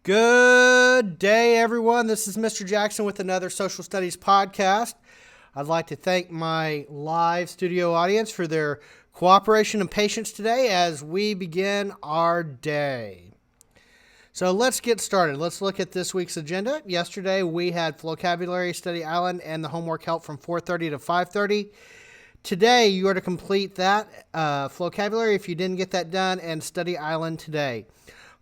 Good day, everyone. This is Mr. Jackson with another Social Studies podcast. I'd like to thank my live studio audience for their cooperation and patience today as we begin our day. So let's get started. Let's look at this week's agenda. Yesterday we had vocabulary, study island, and the homework help from 4:30 to 5:30. Today you are to complete that vocabulary if you didn't get that done, and study island today.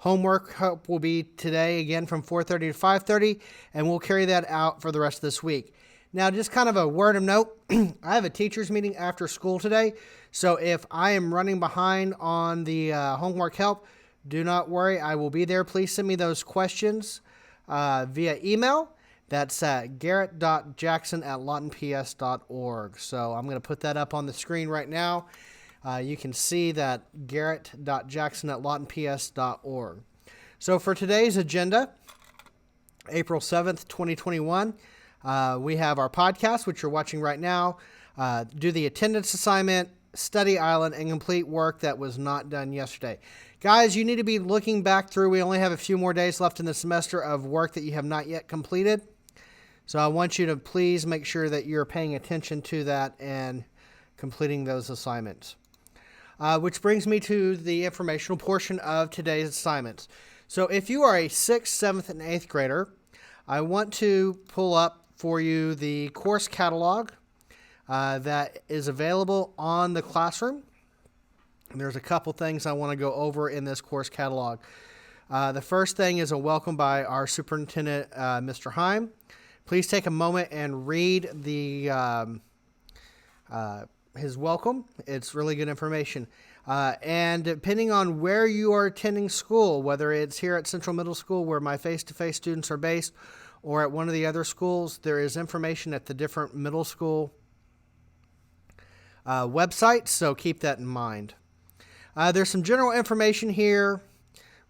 Homework help will be today again from 4:30 to 5:30, and we'll carry that out for the rest of this week. Now, just kind of a word of note, I have a teacher's meeting after school today, so if I am running behind on the homework help, do not worry. I will be there. Please send me those questions via email. That's at garrett.jackson@lawtonps.org. So I'm going to put that up on the screen right now. You can see that garrett.jackson@lawtonps.org. So for today's agenda, April 7th, 2021, we have our podcast, which you're watching right now, do the attendance assignment, study island, and complete work that was not done yesterday. Guys, you need to be looking back through. We only have a few more days left in the semester of work that you have not yet completed. So I want you to please make sure that you're paying attention to that and completing those assignments. Which brings me to the informational portion of today's assignments. So if you are a 6th, 7th, and 8th grader, I want to pull up for you the course catalog that is available on the classroom. And there's a couple things I want to go over in this course catalog. The first thing is a welcome by our superintendent, Mr. Heim. Please take a moment and read his welcome. It's really good information. And depending on where you are attending school, whether it's here at Central Middle School where my face-to-face students are based, or at one of the other schools, there is information at the different middle school websites, so keep that in mind. There's some general information here,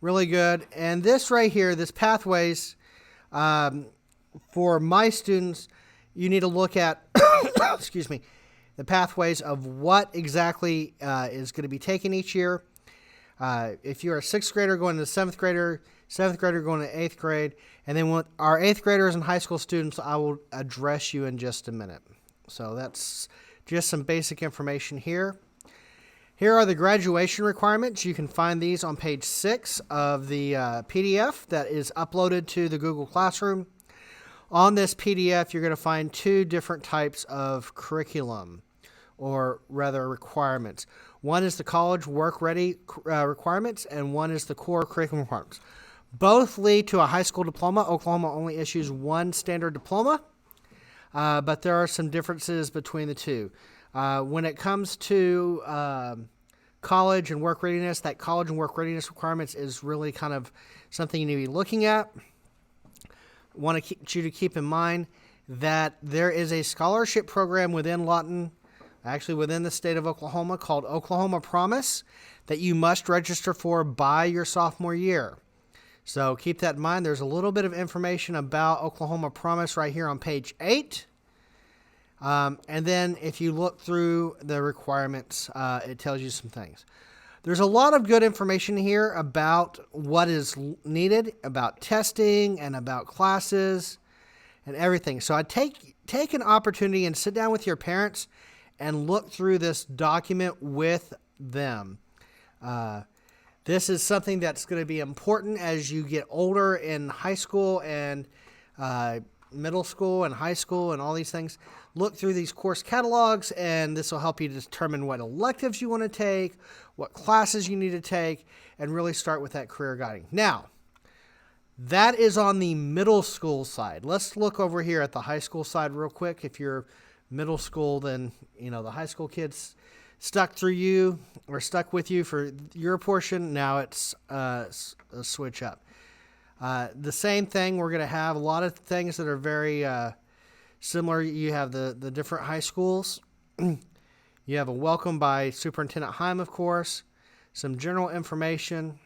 really good. And this right here, this pathways, for my students, you need to look at, excuse me, the pathways of what exactly is going to be taken each year. If you're a 6th grader going to 7th grader, 7th grader going to 8th grade, and then with our 8th graders and high school students, I will address you in just a minute. So that's just some basic information here. Here are the graduation requirements. You can find these on page 6 of the PDF that is uploaded to the Google Classroom. On this PDF, you're going to find two different types of curriculum, or rather requirements. One is the college work-ready requirements, and one is the core curriculum requirements. Both lead to a high school diploma. Oklahoma only issues one standard diploma, but there are some differences between the two. When it comes to college and work readiness, that college and work readiness requirements is really kind of something you need to be looking at. Want you to keep in mind that there is a scholarship program within Lawton, actually within the state of Oklahoma, called Oklahoma Promise, that you must register for by your sophomore year. So keep that in mind. There's a little bit of information about Oklahoma Promise right here on page 8. And then if you look through the requirements, it tells you some things. There's a lot of good information here about what is needed, about testing and about classes and everything. So I take an opportunity and sit down with your parents and look through this document with them. This is something that's going to be important as you get older in high school and middle school and high school and all these things. Look through these course catalogs, and this will help you determine what electives you want to take, what classes you need to take, and really start with that career guiding. Now, that is on the middle school side. Let's look over here at the high school side real quick. If you're middle school, then the high school kids stuck with you for your portion. Now it's a switch up. The same thing, we're going to have a lot of things that are very similar. You have the different high schools. You have a welcome by Superintendent Heim, of course, some general information.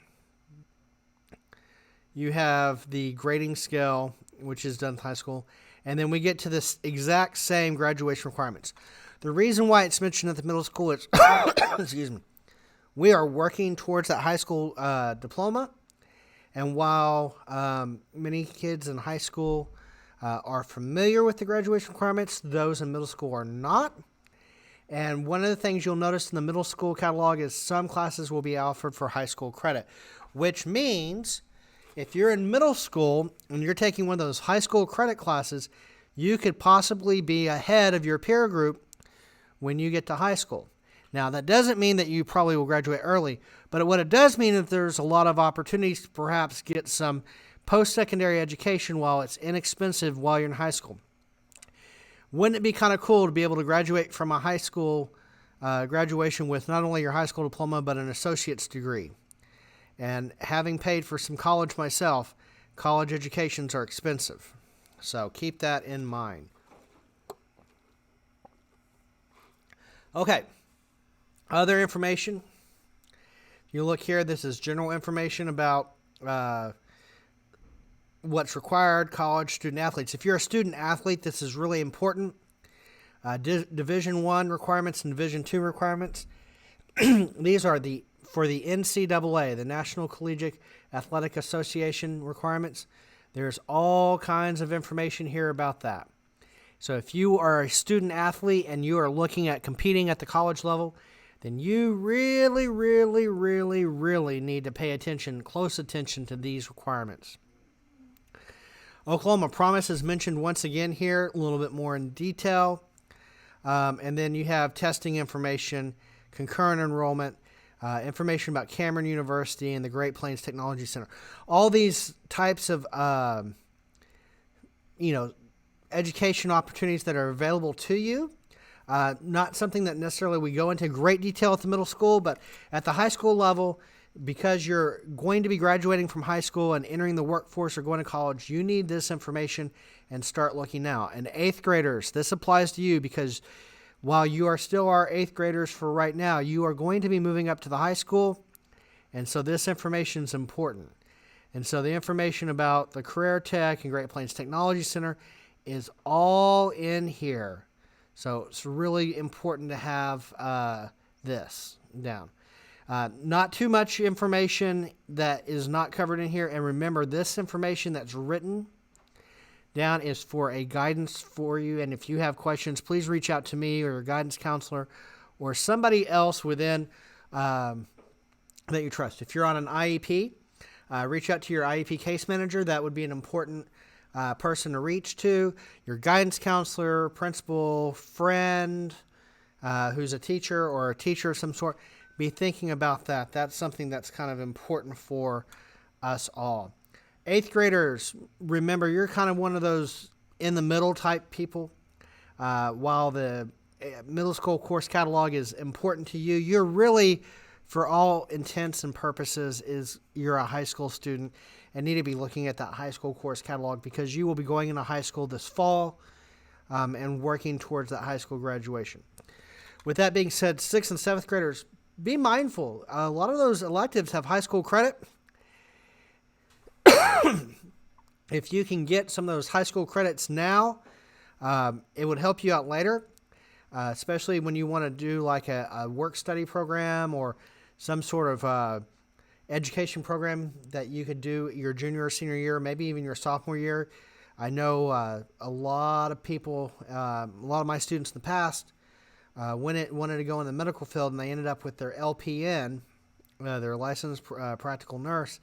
You have the grading scale, which is done in high school. And then we get to this exact same graduation requirements. The reason why it's mentioned at the middle school is, excuse me, we are working towards that high school diploma. And while many kids in high school are familiar with the graduation requirements, those in middle school are not. And one of the things you'll notice in the middle school catalog is some classes will be offered for high school credit, which means if you're in middle school and you're taking one of those high school credit classes, you could possibly be ahead of your peer group when you get to high school. Now, that doesn't mean that you probably will graduate early, but what it does mean is there's a lot of opportunities to perhaps get some post-secondary education while it's inexpensive while you're in high school. Wouldn't it be kind of cool to be able to graduate from a high school graduation with not only your high school diploma, but an associate's degree? And having paid for some college myself, college educations are expensive. So keep that in mind. Okay. Other information. You look here, this is general information about what's required, college, student athletes. If you're a student athlete, this is really important. Division I requirements and Division II requirements. These are for the NCAA, the National Collegiate Athletic Association requirements. There's all kinds of information here about that. So if you are a student athlete and you are looking at competing at the college level, then you really, really, really, really need to pay close attention to these requirements. Oklahoma Promise is mentioned once again here, a little bit more in detail. And then you have testing information, concurrent enrollment, information about Cameron University and the Great Plains Technology Center. All these types of, education opportunities that are available to you. Not something that necessarily we go into great detail at the middle school, but at the high school level, because you're going to be graduating from high school and entering the workforce or going to college, you need this information and start looking now. And 8th graders, this applies to you because while you are still our 8th graders for right now, you are going to be moving up to the high school, and so this information is important. And so the information about the Career Tech and Great Plains Technology Center is all in here. So it's really important to have this down. Not too much information that is not covered in here. And remember, this information that's written down is for a guidance for you. And if you have questions, please reach out to me or your guidance counselor or somebody else within that you trust. If you're on an IEP, reach out to your IEP case manager. That would be an important person to reach to. Your guidance counselor, principal, friend, who's a teacher or a teacher of some sort. Be thinking about that. That's something that's kind of important for us all. 8th graders, remember, you're kind of one of those in the middle type people. While the middle school course catalog is important to you, you're really, for all intents and purposes, you're a high school student and need to be looking at that high school course catalog because you will be going into high school this fall and working towards that high school graduation. With that being said, 6th and 7th graders, be mindful. A lot of those electives have high school credit. If you can get some of those high school credits now, it would help you out later, especially when you want to do like a work study program or some sort of education program that you could do your junior or senior year, maybe even your sophomore year. I know a lot of people, a lot of my students in the past, wanted to go in the medical field, and they ended up with their LPN, their licensed practical nurse,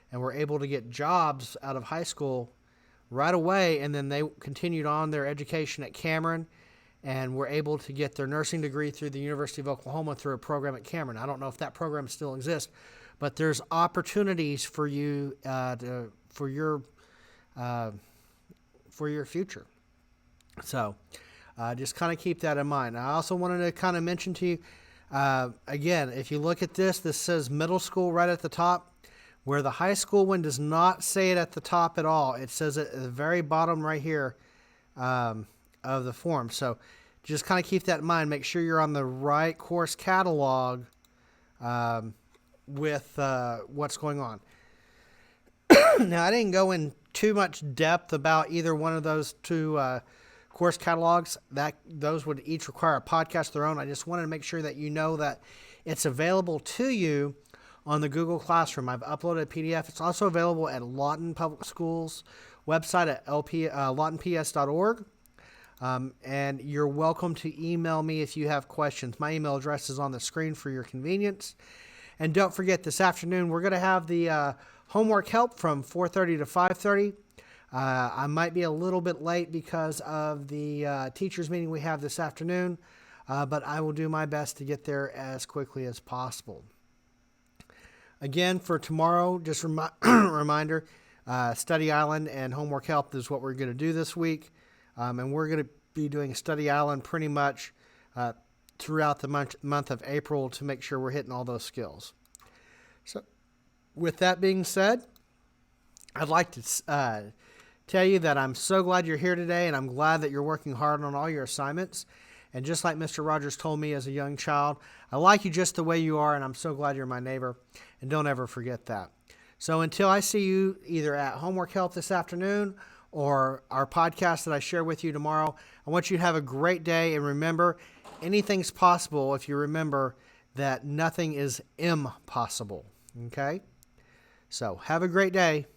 and were able to get jobs out of high school right away, and then they continued on their education at Cameron and were able to get their nursing degree through the University of Oklahoma through a program at Cameron. I don't know if that program still exists, but there's opportunities for you for your future. So just kind of keep that in mind. I also wanted to kind of mention to you, again, if you look at this says middle school right at the top, where the high school one does not say it at the top at all. It says it at the very bottom right here of the form. So just kind of keep that in mind. Make sure you're on the right course catalog with what's going on. Now, I didn't go in too much depth about either one of those two course catalogs. Those would each require a podcast of their own. I just wanted to make sure that you know that it's available to you on the Google Classroom. I've uploaded a PDF. It's also available at Lawton Public Schools website at lawtonps.org. And you're welcome to email me if you have questions. My email address is on the screen for your convenience. And don't forget, this afternoon we're going to have the homework help from 4:30 to 5:30. I might be a little bit late because of the teachers meeting we have this afternoon, but I will do my best to get there as quickly as possible. Again, for tomorrow, just reminder, Study Island and homework help is what we're going to do this week. And we're going to be doing Study Island pretty much throughout the month of April to make sure we're hitting all those skills. So with that being said, I'd like to tell you that I'm so glad you're here today, and I'm glad that you're working hard on all your assignments. And just like Mr. Rogers told me as a young child, I like you just the way you are, and I'm so glad you're my neighbor. And don't ever forget that. So until I see you either at homework help this afternoon or our podcast that I share with you tomorrow, I want you to have a great day. And remember, anything's possible if you remember that nothing is impossible. Okay? So have a great day.